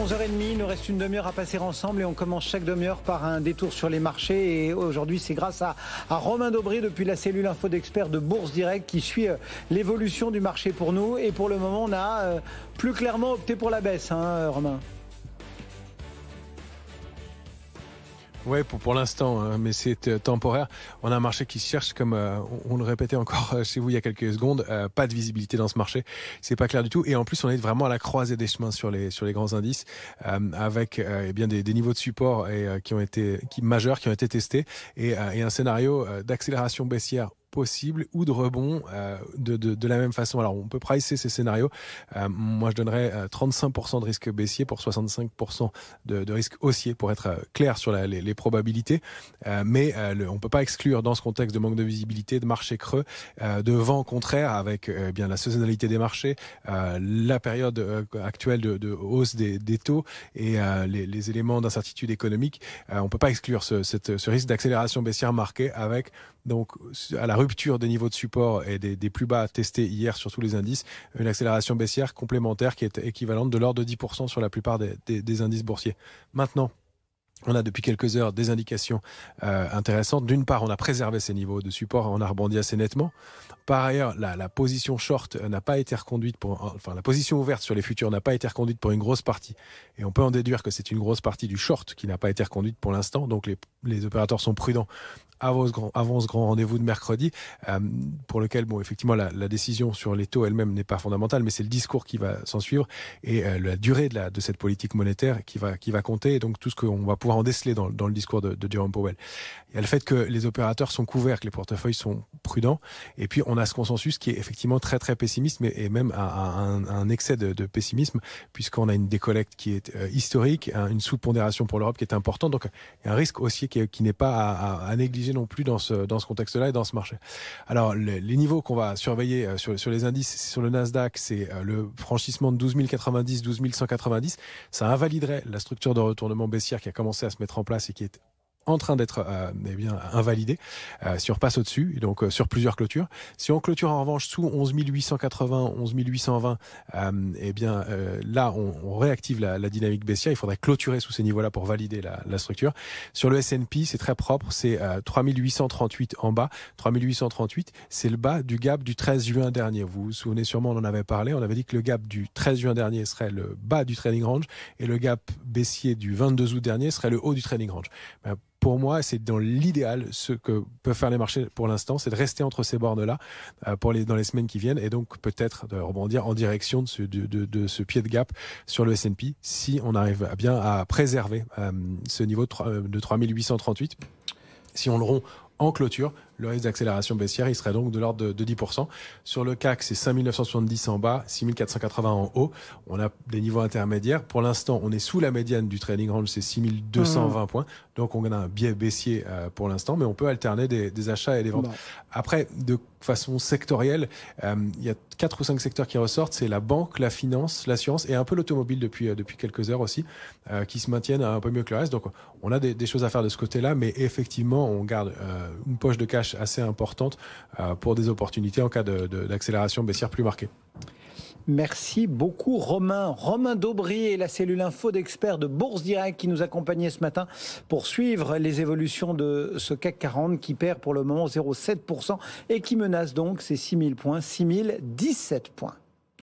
11h30, il nous reste une demi-heure à passer ensemble et on commence chaque demi-heure par un détour sur les marchés. Et aujourd'hui, c'est grâce à Romain Dobré depuis la cellule Info d'Experts de Bourse Direct qui suit l'évolution du marché pour nous. Et pour le moment, on a plus clairement opté pour la baisse, hein, Romain. Oui, pour l'instant, hein, mais c'est temporaire. On a un marché qui se cherche, comme on le répétait encore chez vous il y a quelques secondes, pas de visibilité dans ce marché. C'est pas clair du tout. Et en plus, on est vraiment à la croisée des chemins sur les grands indices, avec eh bien des niveaux de support majeurs qui ont été testés et un scénario d'accélération baissière possible ou de rebond de la même façon. Alors on peut pricer ces scénarios. Moi je donnerais 35% de risque baissier pour 65% de risque haussier pour être clair sur les probabilités. Mais on peut pas exclure dans ce contexte de manque de visibilité, de marché creux, de vent contraire avec bien la saisonnalité des marchés, la période actuelle de hausse des taux et les éléments d'incertitude économique. On peut pas exclure ce risque d'accélération baissière marqué avec donc à la rupture des niveaux de support et des plus bas testés hier sur tous les indices, une accélération baissière complémentaire qui est équivalente de l'ordre de 10% sur la plupart des indices boursiers. Maintenant, on a depuis quelques heures des indications intéressantes. D'une part, on a préservé ces niveaux de support, on a rebondi assez nettement. Par ailleurs, la position short n'a pas été reconduite la position ouverte sur les futurs n'a pas été reconduite pour une grosse partie. Et on peut en déduire que c'est une grosse partie du short qui n'a pas été reconduite pour l'instant. Donc les opérateurs sont prudents avant ce grand rendez-vous de mercredi, pour lequel, effectivement, la décision sur les taux elle-même n'est pas fondamentale, mais c'est le discours qui va s'en suivre et la durée de cette politique monétaire qui va compter, et donc tout ce qu'on va pouvoir en déceler dans le discours de Jerome Powell. Il y a le fait que les opérateurs sont couverts, que les portefeuilles sont prudents, et puis on a ce consensus qui est effectivement très très pessimiste, et même un excès de pessimisme, puisqu'on a une décollecte qui est historique, une sous-pondération pour l'Europe qui est importante, donc un risque haussier qui n'est pas à négliger non plus dans ce contexte-là et dans ce marché. Alors les niveaux qu'on va surveiller sur les indices, sur le Nasdaq, c'est le franchissement de 12 090, 12 190. Ça invaliderait la structure de retournement baissière qui a commencé à se mettre en place et qui est en train d'être invalidé si on repasse au-dessus, donc sur plusieurs clôtures. Si on clôture en revanche sous 11 880, 11 820, là on réactive la dynamique baissière. Il faudrait clôturer sous ces niveaux-là pour valider la structure. Sur le S&P, c'est très propre, c'est 3 838 en bas. 3 838, c'est le bas du gap du 13 juin dernier. Vous vous souvenez sûrement, on en avait parlé, on avait dit que le gap du 13 juin dernier serait le bas du trading range et le gap baissier du 22 août dernier serait le haut du trading range. Pour moi, c'est dans l'idéal, ce que peuvent faire les marchés pour l'instant, c'est de rester entre ces bornes-là dans les semaines qui viennent, et donc peut-être de rebondir en direction de ce pied de gap sur le S&P si on arrive bien à préserver ce niveau de 3 838. Si on le rompt en clôture, le risque d'accélération baissière, il serait donc de l'ordre de 10%. Sur le CAC, c'est 5 970 en bas, 6 480 en haut. On a des niveaux intermédiaires. Pour l'instant, on est sous la médiane du trading range, c'est 6 220 points. Donc, on a un biais baissier pour l'instant, mais on peut alterner des achats et des ventes. Bon. Après, de façon sectorielle, il y a 4 ou 5 secteurs qui ressortent. C'est la banque, la finance, l'assurance et un peu l'automobile depuis quelques heures aussi, qui se maintiennent un peu mieux que le reste. Donc, on a des choses à faire de ce côté-là, mais effectivement, on garde une poche de cash assez importante pour des opportunités en cas d'accélération baissière plus marquée. Merci beaucoup Romain. Romain Dobré et la cellule Info d'Experts de Bourse Direct qui nous accompagnait ce matin pour suivre les évolutions de ce CAC 40 qui perd pour le moment 0,7% et qui menace donc ses 6 000 points, 6 017 points.